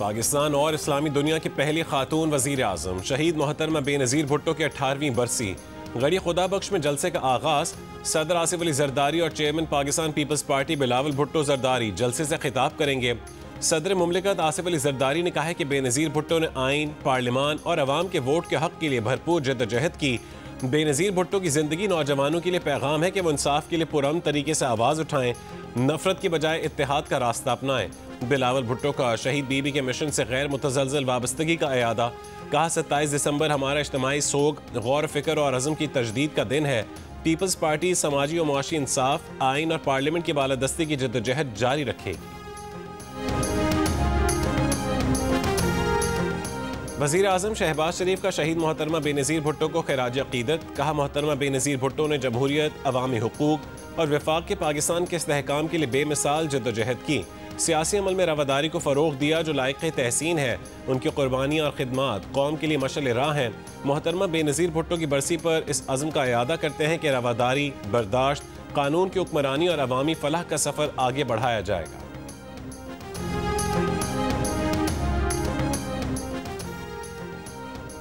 पाकिस्तान और इस्लामी दुनिया की पहली खातून वज़ीर आज़म शहीद मोहतरमा बेनज़ीर भुट्टो की 18वीं बरसी गड़ी खुदा बख्श में जलसे का आगाज़। सदर आसिफ अली जरदारी और चेयरमैन पाकिस्तान पीपल्स पार्टी बिलावल भुट्टो जरदारी जलसे से खिताब करेंगे। सदर मुमलिकत आसिफ अली जरदारी ने कहा है कि बेनज़ीर भुट्टो ने आइन, पार्लिमान और अवाम के वोट के हक़ के लिए भरपूर जद्दोजहद की। बेनज़ीर भुट्टो की ज़िंदगी नौजवानों के लिए पैगाम है कि वो इंसाफ के लिए पुरअमन तरीके से आवाज़ उठाएं, नफरत की बजाय इत्तेहाद का रास्ता अपनाएं। बिलावल भुट्टो का शहीद बीबी के मिशन से गैर मुतज़लज़ल वाबस्तगी का अयादा। कहा 27 दिसंबर हमारा इज्तिमाई सोग, गौर फिक्र और अज़म की तजदीद का दिन है। पीपल्स पार्टी समाजी और मुआशी इंसाफ, आइन और पार्लियामेंट की बालादस्ती की जद्दोजहद जारी रखेगी। वज़ीर आज़म शहबाज शरीफ का शहीद मोहतरमा बेनज़ीर भुट्टो को खिराज अक़ीदत। कहा मोहतरमा बेनज़ीर भुट्टो ने जमहूरियत, अवामी हुकूक और वफाक के पाकिस्तान के इस्तेहकाम के लिए बेमिसाल जद्दोजहद की। सियासी अमल में रवादारी को फ़रोग़ दिया जो लायक़ तहसीन है। उनकी क़ुरबानियाँ और ख़िदमात कौम के लिए मशअल राह हैं। मोहतरमा बेनज़ीर भुट्टो की बरसी पर इस अज़्म का इयादा करते हैं कि रवादारी, बर्दाश्त, कानून की हुक्मरानी और अवामी फ़लाह का सफ़र आगे बढ़ाया जाएगा।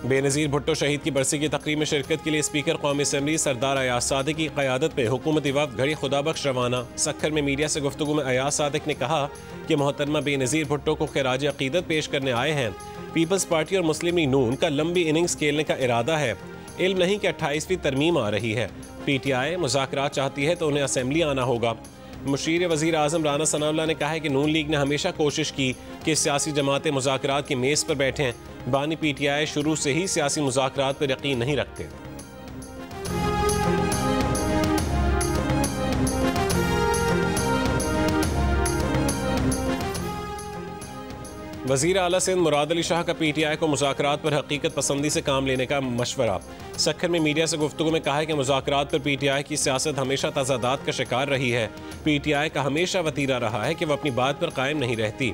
बेनज़ीर भुट्टो शहीद की बरसी की तकरीब में शिरकत के लिए स्पीकर कौमी असम्बली सरदार अयाज सादिक की क़यादत में हुकूमती वफ़द घड़ी खुदा बख्श रवाना। सक्खर में मीडिया से गुफ्तगू में अयाज सादिक ने कहा कि मोहतरमा बेनज़ीर भुट्टो को खिराज अक़ीदत पेश करने आए हैं। पीपल्स पार्टी और मुस्लिम लीग नून का लंबी इनिंग्स खेलने का इरादा है। इल्म नहीं कि 28वीं तरमीम आ रही है। PTI मुज़ाकरात चाहती है तो उन्हें असम्बली आना होगा। मुशीर वज़ीर आज़म राना सनाउल्लाह ने कहा है कि नून लीग ने हमेशा कोशिश की कि सियासी जमातें मुज़ाकरात की मेज़ पर बैठें। बानी PTI शुरू से ही सियासी मुज़ाकरात पर यकीन नहीं रखते। वज़ीर आला सिंध मुराद अली शाह का PTI को मुज़ाकरात पर हकीकत पसंदी से काम लेने का मशवरा। सक्खर में मीडिया से गुफ्तगू में कहा है कि मुज़ाकरात पर PTI की सियासत हमेशा तज़ादात का शिकार रही है। PTI का हमेशा वतीरा रहा है कि वह अपनी बात पर कायम नहीं रहती।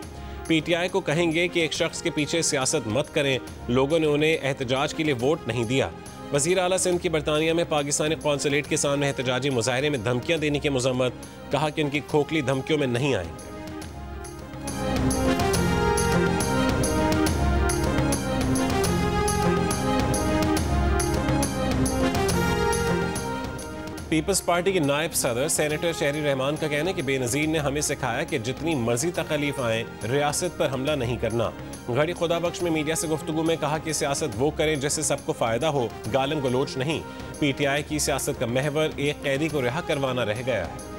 PTI को कहेंगे कि एक शख्स के पीछे सियासत मत करें, लोगों ने उन्हें एहतजाज के लिए वोट नहीं दिया। वज़ीर आला सिंध की बरतानिया में पाकिस्तानी कौंसलेट के सामने एहतजाजी मुजाहरे में धमकियाँ देने की मज़म्मत। कहा कि उनकी खोखली धमकियों में नहीं आएंगे। पीपल्स पार्टी के नायब सदर सेनेटर शहरी रहमान का कहना है कि बेनज़ीर ने हमें सिखाया कि जितनी मर्जी तकलीफ आए रियासत पर हमला नहीं करना। घड़ी खुदा बख्श में मीडिया से गुफ्तगू में कहा कि सियासत वो करें जिससे सबको फ़ायदा हो, गालम गलोच नहीं। PTI की सियासत का महवर एक कैदी को रिहा करवाना रह गया है।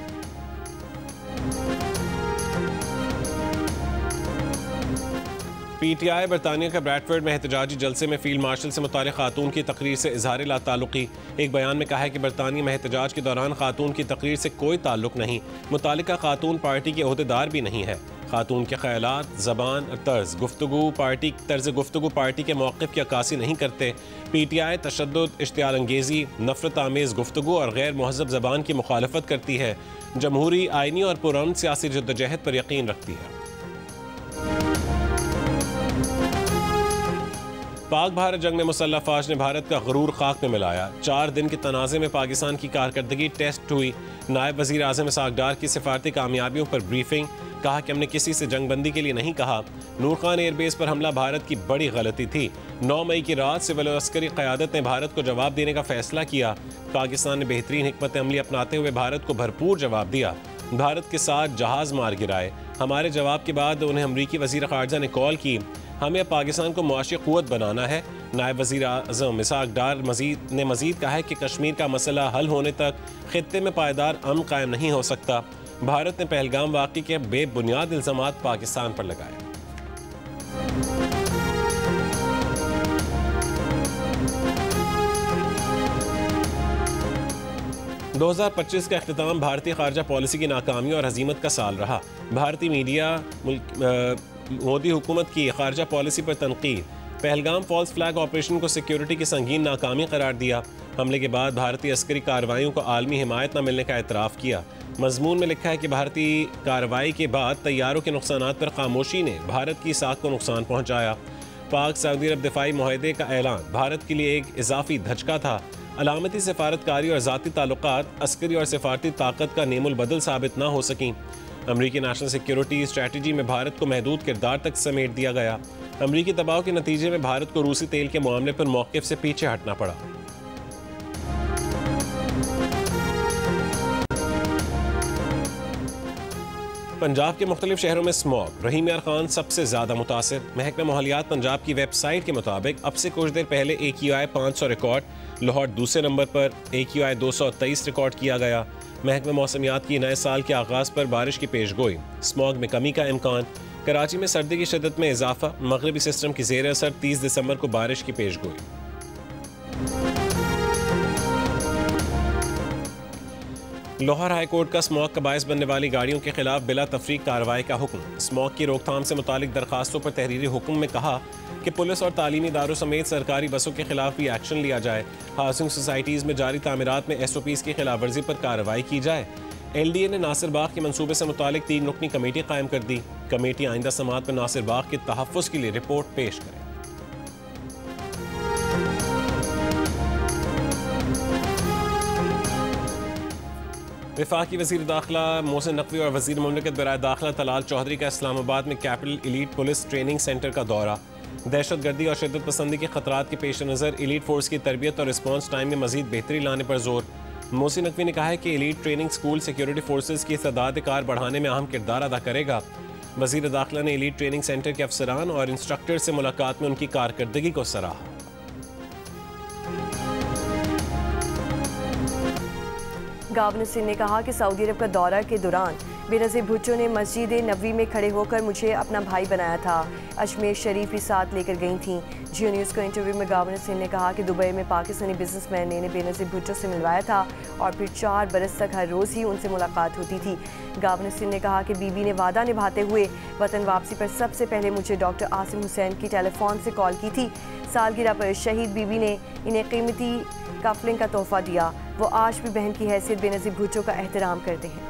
PTI बरतानिया का ब्रैडफोर्ड में एहतजाजी जलसे में फील्ड मार्शल से मुताल्लिक़ खातून की तकरीर से इज़हार लाताल्लुक़ी। एक बयान में कहा है कि बरतानिया में एहतजाज के दौरान खातून की तकरीर से कोई ताल्लुक़ नहीं। मुताल्लिक़ा खातून पार्टी के ओहदेदार भी नहीं है। खातून के ख़यालात, ज़बान और तर्ज़ गुफ्तगू पार्टी के मौक़िफ़ की अक्कासी नहीं करते। PTI तशद्दुद, इश्तियाल अंगेज़ी, नफ़रत आमेज़ गुफ्तगू और गैर महज़्ज़ब ज़बान की मुखालफत करती है। जमहूरी, आइनी और पुरअमन सियासी जद्दोजहद पर यकीन रखती है। पाक भारत जंग में मुसल्लह फ़ौज ने भारत का गरूर खाक में मिलाया। 4 दिन के तनाज़े में पाकिस्तान की कारकर्दगी टेस्ट हुई। नायब वज़ीर आज़म इसाक़ डार की सिफारती कामयाबियों पर ब्रीफिंग। कहा कि हमने किसी से जंगबंदी के लिए नहीं कहा। नूर खान एयरबेस पर हमला भारत की बड़ी गलती थी। 9 मई की रात सिविल और अस्करी क़यादत ने भारत को जवाब देने का फ़ैसला किया। पाकिस्तान ने बेहतरीन हिकमत अमली अपनाते हुए भारत को भरपूर जवाब दिया। भारत के साथ जहाज़ मार गिराए। हमारे जवाब के बाद उन्हें अमरीकी वज़ीर ख़ारजा ने कॉल की। हमें पाकिस्तान को मुआशी क़ुव्वत बनाना है। नायब वज़ीर आज़म इसाक़ डार ने मज़ीद कहा है कि कश्मीर का मसला हल होने तक ख़ित्ते में पायदार अमन कायम नहीं हो सकता। भारत ने पहलगाम वाक़ई के बेबुनियाद इल्ज़ामात पाकिस्तान पर लगाए। – 2025 का अख्तिताम भारतीय ख़ारजा पॉलिसी की नाकामी और हज़ीमत का साल रहा। भारतीय मीडिया मोदी हुकूमत की ख़ारजा पॉलिसी पर तनकीद। पहलगाम फॉल्स फ्लैग ऑपरेशन को सिक्योरिटी की संगीन नाकामी करार दिया। हमले के बाद भारतीय अस्करी कार्रवाइयों को आलमी हिमायत न मिलने का एतराफ़ किया। मजमून में लिखा है कि भारतीय कार्रवाई के बाद तैयारों के नुकसानात पर खामोशी ने भारत की साख को नुकसान पहुँचाया। पाक सऊदी अरब दिफाई मुआहदे का ऐलान भारत के लिए एक इजाफी धचका था। अलामती सफारतकारी और ज़ाती ताल्लुकात अस्करी और सिफारती ताकत का नेमुल बदल साबित न हो सकें। अमरीकी नेशनल सिक्योरिटी स्ट्रेटजी में भारत को महदूद किरदार तक समेट दिया गया। अमरीकी दबाव के नतीजे में भारत को रूसी तेल के मामले पर मौक़िफ़ से पीछे हटना पड़ा। पंजाब के मुख्तलिफ शहरों में स्मॉग, रहीम यार खान सबसे ज़्यादा मुतासिर। महकमा माहौलियात पंजाब की वेबसाइट के मुताबिक अब से कुछ देर पहले AQI 500 रिकॉर्ड, लाहौर दूसरे नंबर पर AQI 223 रिकॉर्ड किया गया। महकमा मौसमियात की नए साल के आगाज़ पर बारिश की पेशगोई, स्मॉग में कमी का इम्कान। कराची में सर्दी की शिद्दत में इजाफा, मगरबी सिस्टम की ज़ेर असर 30 दिसंबर को बारिश की पेशगोई। लाहौर हाई कोर्ट का स्मॉग का बायस बनने वाली गाड़ियों के खिलाफ बिला तफरीक कार्रवाई का हुक्म। स्मॉग की रोकथाम से मुतालिक दरखास्तों पर तहरीरी हुक्म में कहा कि पुलिस और तालीमी इदारों समेत सरकारी बसों के खिलाफ भी एक्शन लिया जाए। हाउसिंग सोसाइटीज़ में जारी तामीरात में SOPs की खिलाफ वर्जी पर कार्रवाई की जाए। LDA ने नासिर बाग के मनसूबे से मुतालिक 3 रुकनी कमेटी कायम कर दी। कमेटी आइंदा समात पर नासिर बाग के तहफ़्फ़ुज़ के लिए रिपोर्ट पेश करे। वफाकी वज़ीर दाखिला मोहसिन नकवी और वज़ीर मुमलिकत बराए दाखिला तलाल चौधरी का इस्लामाबाद में capital elite police training centre का दौरा। दहशत गर्दी और शिद्दत पसंदी के खतरात के पेश नज़र एलीट फोर्स की तरबियत और रिस्पॉन्स टाइम में मज़ीद बेहतरी लाने पर जोर। मोहसिन नकवी ने कहा है कि elite training school security forces की इस्तेदाद कार बढ़ाने में अहम किरदार अदा करेगा। वज़ीर दाखिला ने एलीट ट्रेनिंग सेंटर के अफसरान और इंस्ट्रक्टर से मुलाकात में उनकी कारकर्दगी को सराहा। गवर्नर सिंह ने कहा कि सऊदी अरब का दौरा के दौरान बेनज़ीर भुट्टो ने मस्जिद नबवी में खड़े होकर मुझे अपना भाई बनाया था। अजमेर शरीफ भी साथ लेकर गई थीं। जियो न्यूज़ को इंटरव्यू में गवर्नर सिंह ने कहा कि दुबई में पाकिस्तानी बिजनेसमैन ने बेनज़ीर भुट्टो से मिलवाया था और फिर 4 बरस तक हर रोज़ ही उनसे मुलाकात होती थी। गवर्नर सिंह ने कहा कि बीबी ने वादा निभाते हुए वतन वापसी पर सबसे पहले मुझे डॉक्टर आसिम हुसैन की टेलीफोन से कॉल की थी। सालगिरह पर शहीद बीबी ने इन्हें कीमती कफलिंग का तोहफा दिया। वो आज भी बहन की हैसियत बेनज़ीर भुट्टो का एहतराम करते हैं।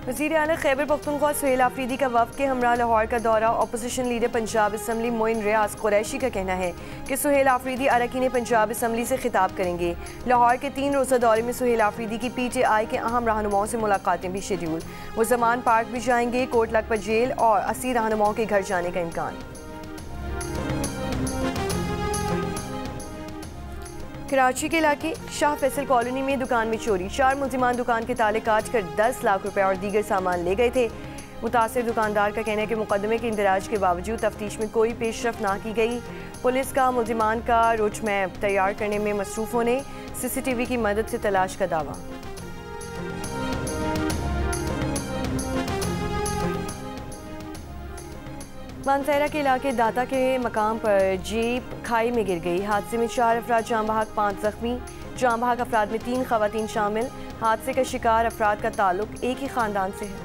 वज़ीर आला खैबर पख्तूनख्वा सुहेल आफरीदी का वफ़द के हमरा लाहौर का दौरा। Opposition leader Punjab assembly Moin Riaz Qureshi का कहना है कि सुहेल आफरीदी अरकान पंजाब असम्बली से खिताब करेंगे। लाहौर के 3 रोज़ा दौरे में सुहेल आफरीदी की PTI के अहम रहनुमाओं से मुलाकातें भी शेड्यूल। वो ज़मान पार्क भी जाएंगे। कोट लखपत जेल और 80 रहनुमाओं के घर जाने का इम्कान। कराची के इलाके शाह फैसल कॉलोनी में दुकान में चोरी। 4 मुलजिमान दुकान के ताले काट कर 10 लाख रुपए और दीगर सामान ले गए थे। मुतासिर दुकानदार का कहना है कि मुकदमे के इंदराज के बावजूद तफ्तीश में कोई पेशरफ ना की गई। पुलिस का मुलजिमान का रोड मैप तैयार करने में मसरूफ होने, CCTV की मदद से तलाश का दावा। मानसहरा के इलाके दाता के मकाम पर जीप खाई में गिर गई। हादसे में 4 अफराद जाँ बहक 5 जख्मी। जाँ बहक अफराद में 3 खवातीन शामिल। हादसे का शिकार अफराद का ताल्लुक एक ही खानदान से है।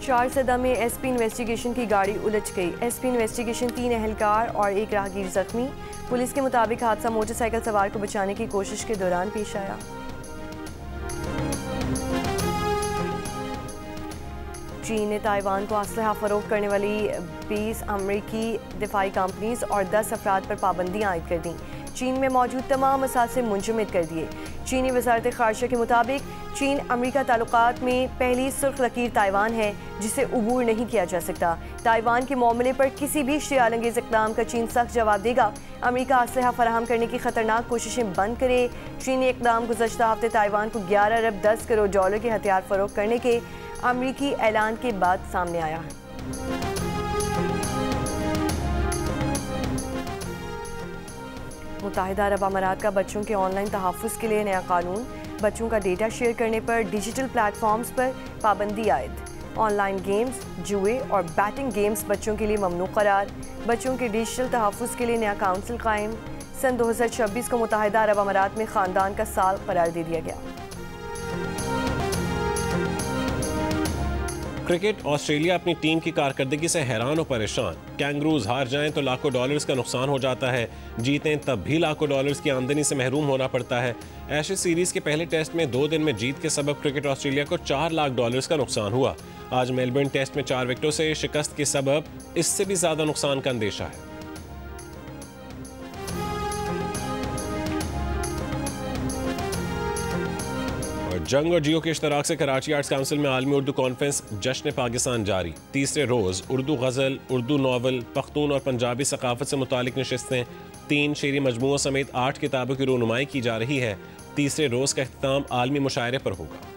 4 सदा में SP इन्वेस्टिगेशन की गाड़ी उलझ गई। SP इन्वेस्टिगेशन 3 एहलकार और 1 राहगीर जख्मी। पुलिस के मुताबिक हादसा मोटरसाइकिल सवार को बचाने की कोशिश के दौरान पेश आया। चीन ने ताइवान को असलहा फरोख्त करने वाली 20 अमरीकी दिफाई कंपनीज और 10 अफराद पर पाबंदियाँ आयद कर दी। चीन में मौजूद तमाम मसासे मुंजमद कर दिए। चीनी वजारत खारजा के मुताबिक चीन अमरीका ताल्लुकात में पहली सुर्ख लकीर ताइवान है जिसे अबूर नहीं किया जा सकता। ताइवान के मामले पर किसी भी इश्तियालंगेज इक़दाम का चीन सख्त जवाब देगा। अमरीका असलहा फराहम करने की खतरनाक कोशिशें बंद करे। चीनी इक़दाम गुज़श्ता हफ्ते ताइवान को 11 अरब 10 करोड़ डॉलर के हथियार फरोख्त करने के अमरीकी ऐलान के बाद सामने आया है। मुत्तहिदा अरब अमारात का बच्चों के ऑनलाइन तहफ़्फ़ुज़ के लिए नया कानून। बच्चों का डेटा शेयर करने पर डिजिटल प्लेटफॉर्म्स पर पाबंदी आयद। ऑनलाइन गेम्स, जुए और बैटिंग गेम्स बच्चों के लिए ममनू करार। बच्चों के डिजिटल तहफ़्फ़ुज़ के लिए नया काउंसिल कायम। सन 2026 को मुत्तहिदा अरब अमारात में ख़ानदान का साल करार दे दिया गया। क्रिकेट ऑस्ट्रेलिया अपनी टीम की कारकर्दगी से हैरान और परेशान। कैंगरूज हार जाएं तो लाखों डॉलर्स का नुकसान हो जाता है, जीतें तब भी लाखों डॉलर्स की आमदनी से महरूम होना पड़ता है। एशेज सीरीज के पहले टेस्ट में 2 दिन में जीत के सबब क्रिकेट ऑस्ट्रेलिया को 4 लाख डॉलर्स का नुकसान हुआ। आज मेलबर्न टेस्ट में 4 विकेटों से शिकस्त के सबब इससे भी ज्यादा नुकसान का अंदेशा है। जंग और जियो के इश्तराक से कराची आर्ट्स काउंसिल में आलमी उर्दू कॉन्फ्रेंस जश्न पाकिस्तान जारी। तीसरे रोज़ उर्दू गज़ल, उर्दू नावल, पख्तून और पंजाबी सकाफत से मुतालिक नशिस्तें, 3 शेरी मजमूओं समेत 8 किताबों की रूनुमाई की जा रही है। तीसरे रोज़ का इख्तिताम आलमी मुशायरे पर होगा।